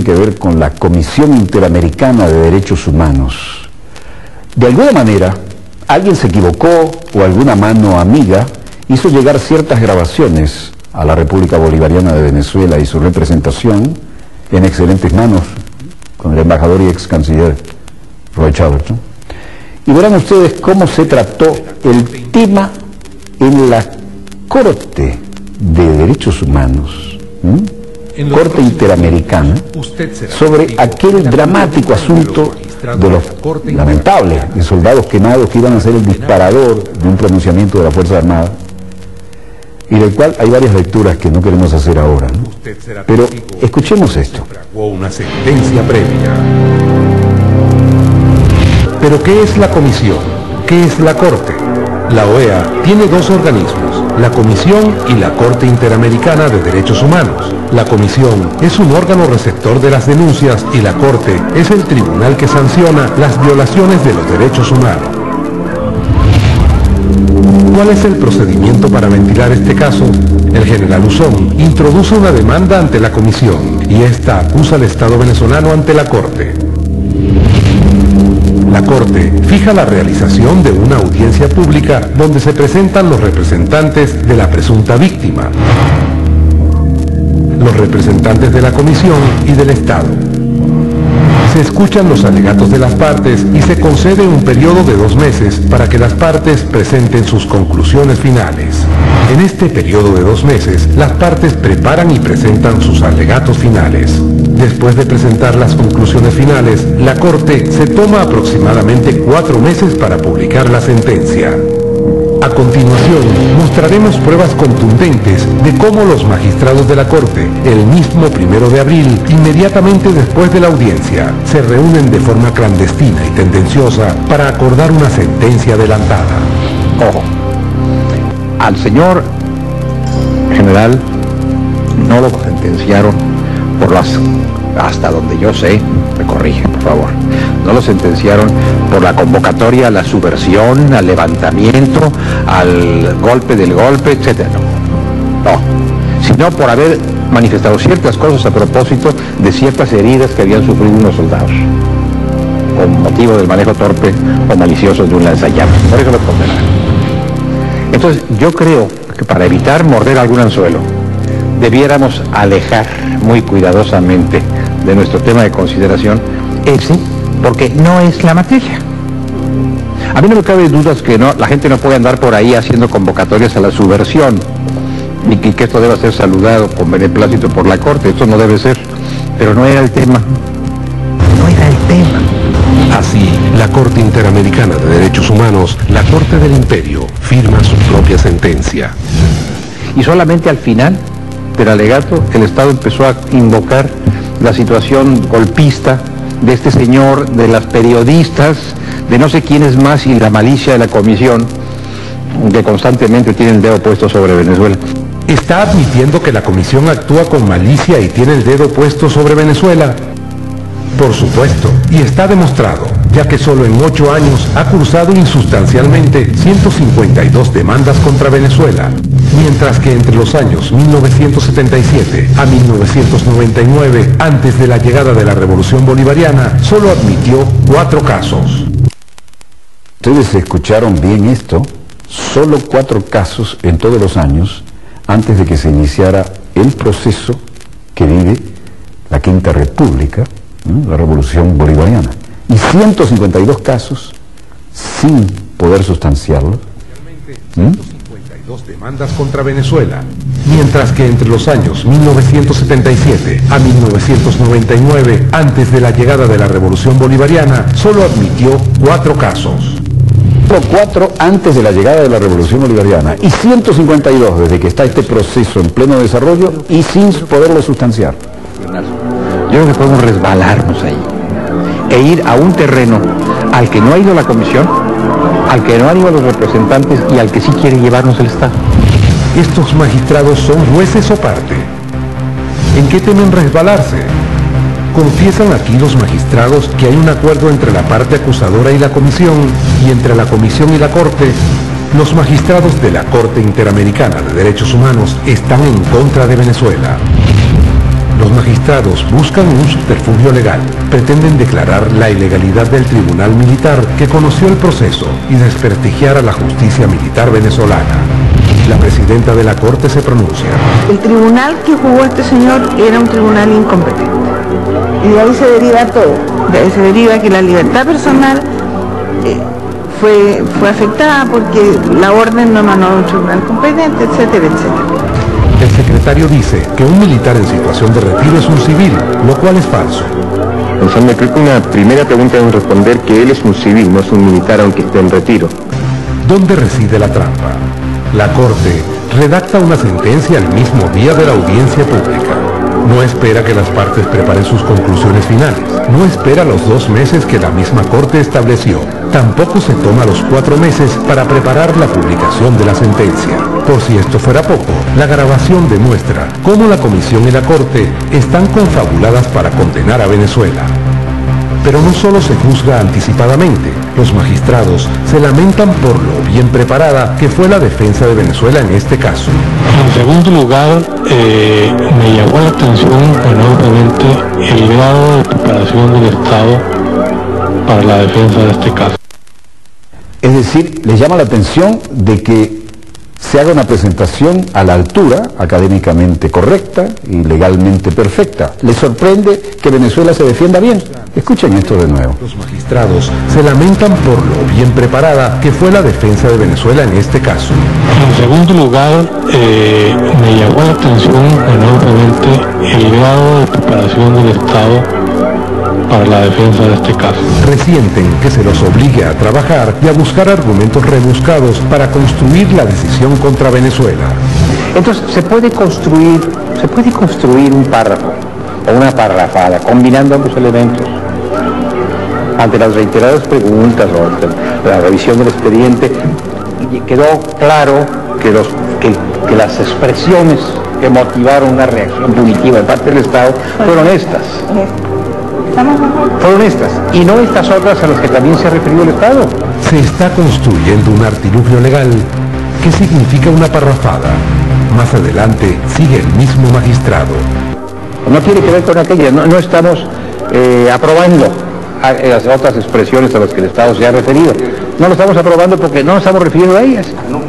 que ver con la Comisión Interamericana de Derechos Humanos. De alguna manera, alguien se equivocó o alguna mano amiga hizo llegar ciertas grabaciones a la República Bolivariana de Venezuela y su representación en excelentes manos con el embajador y ex canciller Roy Chavez, ¿no? Y verán ustedes cómo se trató el tema en la Corte de Derechos Humanos, Corte Interamericana, sobre aquel dramático asunto de los lamentables de soldados quemados que iban a ser el disparador de un pronunciamiento de la Fuerza Armada, y del cual hay varias lecturas que no queremos hacer ahora, ¿no? Pero escuchemos esto. Una sentencia previa. ¿Pero qué es la Comisión? ¿Qué es la Corte? La OEA tiene dos organismos, la Comisión y la Corte Interamericana de Derechos Humanos. La Comisión es un órgano receptor de las denuncias y la Corte es el tribunal que sanciona las violaciones de los derechos humanos. ¿Cuál es el procedimiento para ventilar este caso? El general Uzón introduce una demanda ante la Comisión y esta acusa al Estado venezolano ante la Corte. La Corte fija la realización de una audiencia pública donde se presentan los representantes de la presunta víctima, los representantes de la Comisión y del Estado. Se escuchan los alegatos de las partes y se concede un periodo de 2 meses para que las partes presenten sus conclusiones finales. En este periodo de 2 meses, las partes preparan y presentan sus alegatos finales. Después de presentar las conclusiones finales, la Corte se toma aproximadamente 4 meses para publicar la sentencia. A continuación, mostraremos pruebas contundentes de cómo los magistrados de la Corte, el mismo 1 de abril, inmediatamente después de la audiencia, se reúnen de forma clandestina y tendenciosa para acordar una sentencia adelantada. Ojo, al señor general no lo sentenciaron por las, hasta donde yo sé, me corrigen por favor, no lo sentenciaron por la convocatoria a la subversión, al levantamiento, al golpe del golpe, etc. No, sino por haber manifestado ciertas cosas a propósito de ciertas heridas que habían sufrido unos soldados, con motivo del manejo torpe o malicioso de un lanzallamas. Por eso lo condenaron. Entonces, yo creo que para evitar morder algún anzuelo, debiéramos alejar muy cuidadosamente de nuestro tema de consideración ese, porque no es la materia. A mí no me cabe dudas que no, la gente no puede andar por ahí haciendo convocatorias a la subversión, ni que esto deba ser saludado con beneplácito por la Corte, esto no debe ser, pero no era el tema. No era el tema. Así, la Corte Interamericana de Derechos Humanos, la Corte del Imperio, firma su propia sentencia. Y solamente al final del alegato, el Estado empezó a invocar la situación golpista de este señor, de las periodistas, de no sé quiénes más y la malicia de la Comisión, que constantemente tiene el dedo puesto sobre Venezuela. ¿Está admitiendo que la Comisión actúa con malicia y tiene el dedo puesto sobre Venezuela? Por supuesto, y está demostrado, ya que solo en 8 años ha cursado insustancialmente 152 demandas contra Venezuela, mientras que entre los años 1977 a 1999, antes de la llegada de la Revolución Bolivariana, solo admitió 4 casos. Ustedes escucharon bien esto, solo 4 casos en todos los años antes de que se iniciara el proceso que vive la Quinta República, ¿no?, la Revolución Bolivariana, y 152 casos sin poder sustanciarlo. 152 demandas contra Venezuela, mientras que entre los años 1977 a 1999, antes de la llegada de la Revolución Bolivariana, solo admitió 4 casos. 4 antes de la llegada de la Revolución Bolivariana y 152 desde que está este proceso en pleno desarrollo y sin poderlo sustanciar. Yo creo que podemos resbalarnos ahí e ir a un terreno al que no ha ido la Comisión, al que no han ido los representantes y al que sí quiere llevarnos el Estado. ¿Estos magistrados son jueces o parte? ¿En qué temen resbalarse? Confiesan aquí los magistrados que hay un acuerdo entre la parte acusadora y la Comisión, y entre la Comisión y la Corte. Los magistrados de la Corte Interamericana de Derechos Humanos están en contra de Venezuela. Los magistrados buscan un subterfugio legal. Pretenden declarar la ilegalidad del tribunal militar que conoció el proceso y desprestigiar a la justicia militar venezolana. La presidenta de la Corte se pronuncia. El tribunal que jugó este señor era un tribunal incompetente. Y de ahí se deriva todo. De ahí se deriva que la libertad personal fue afectada porque la orden no emanó de un tribunal competente, etcétera, etcétera. El secretario dice que un militar en situación de retiro es un civil, lo cual es falso. Me creo que una primera pregunta es responder que él es un civil, no es un militar aunque esté en retiro. ¿Dónde reside la trampa? La Corte redacta una sentencia el mismo día de la audiencia pública. No espera que las partes preparen sus conclusiones finales. No espera los 2 meses que la misma Corte estableció. Tampoco se toma los 4 meses para preparar la publicación de la sentencia. Por si esto fuera poco, la grabación demuestra cómo la Comisión y la Corte están confabuladas para condenar a Venezuela. Pero no solo se juzga anticipadamente, los magistrados se lamentan por lo bien preparada que fue la defensa de Venezuela en este caso. En segundo lugar, me llamó la atención enormemente el grado de preparación del Estado para la defensa de este caso. Es decir, les llama la atención de que se haga una presentación a la altura, académicamente correcta y legalmente perfecta. Les sorprende que Venezuela se defienda bien. Escuchen esto de nuevo. Los magistrados se lamentan por lo bien preparada que fue la defensa de Venezuela en este caso. En segundo lugar, me llamó la atención enormemente el grado de preparación del Estado para la defensa de este caso. Resienten que se los obligue a trabajar y a buscar argumentos rebuscados para construir la decisión contra Venezuela. Entonces, se puede construir un párrafo o una parrafada combinando ambos elementos. Ante las reiteradas preguntas o ante la revisión del expediente, quedó claro que las expresiones que motivaron una reacción punitiva de parte del Estado fueron estas. Fueron estas, y no estas otras a las que también se ha referido el Estado. Se está construyendo un artilugio legal. ¿Qué significa una parrafada? Más adelante sigue el mismo magistrado. No tiene que ver con aquella, no estamos aprobando las otras expresiones a las que el Estado se ha referido. No lo estamos aprobando porque no nos estamos refiriendo a ellas. No,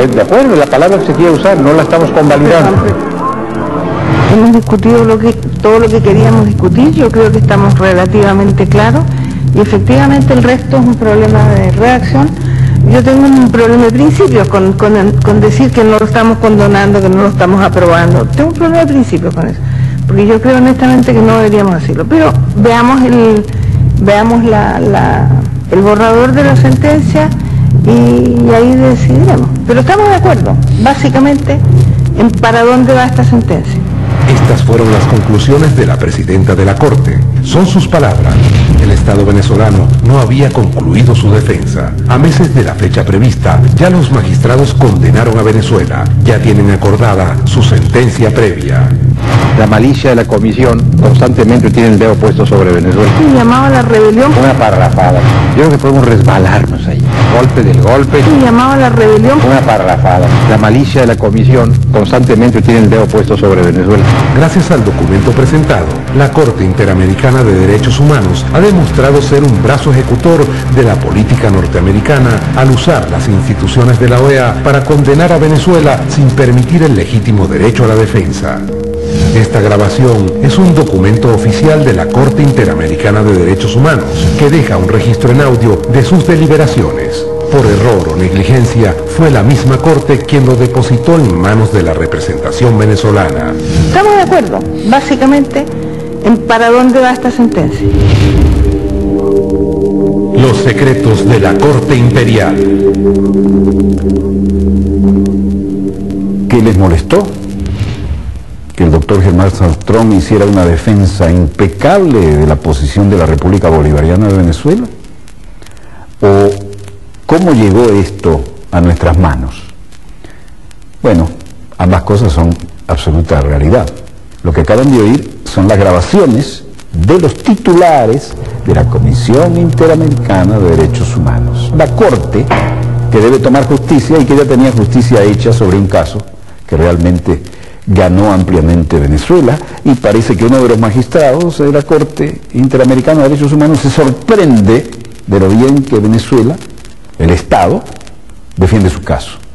de acuerdo, la palabra que se quiere usar, no la estamos convalidando. Hemos discutido todo lo que queríamos discutir, yo creo que estamos relativamente claros y efectivamente el resto es un problema de redacción. Yo tengo un problema de principios con decir que no lo estamos condonando, que no lo estamos aprobando. Tengo un problema de principios con eso, porque yo creo honestamente que no deberíamos decirlo. Pero veamos el borrador de la sentencia y ahí decidiremos. Pero estamos de acuerdo, básicamente, en para dónde va esta sentencia. Estas fueron las conclusiones de la presidenta de la Corte. Son sus palabras. El Estado venezolano no había concluido su defensa. A meses de la fecha prevista, ya los magistrados condenaron a Venezuela. Ya tienen acordada su sentencia previa. La malicia de la Comisión constantemente tiene el dedo puesto sobre Venezuela. Un llamado a la rebelión. Una parrafada. Yo creo que podemos resbalarnos ahí. Golpe del golpe. Un llamado a la rebelión. Una parrafada. La malicia de la Comisión constantemente tiene el dedo puesto sobre Venezuela. Gracias al documento presentado, la Corte Interamericana de Derechos Humanos ha demostrado ser un brazo ejecutor de la política norteamericana al usar las instituciones de la OEA para condenar a Venezuela sin permitir el legítimo derecho a la defensa. Esta grabación es un documento oficial de la Corte Interamericana de Derechos Humanos que deja un registro en audio de sus deliberaciones. Por error o negligencia, fue la misma Corte quien lo depositó en manos de la representación venezolana. Estamos de acuerdo, básicamente, en para dónde va esta sentencia. Los secretos de la Corte Imperial. ¿Qué les molestó? Que el doctor Germán Saltrón hiciera una defensa impecable de la posición de la República Bolivariana de Venezuela. ¿O cómo llegó esto a nuestras manos? Bueno, ambas cosas son absoluta realidad. Lo que acaban de oír son las grabaciones de los titulares de la Comisión Interamericana de Derechos Humanos. La Corte, que debe tomar justicia y que ya tenía justicia hecha sobre un caso que realmente ganó ampliamente Venezuela, y parece que uno de los magistrados de la Corte Interamericana de Derechos Humanos se sorprende de lo bien que Venezuela, el Estado, defiende su caso.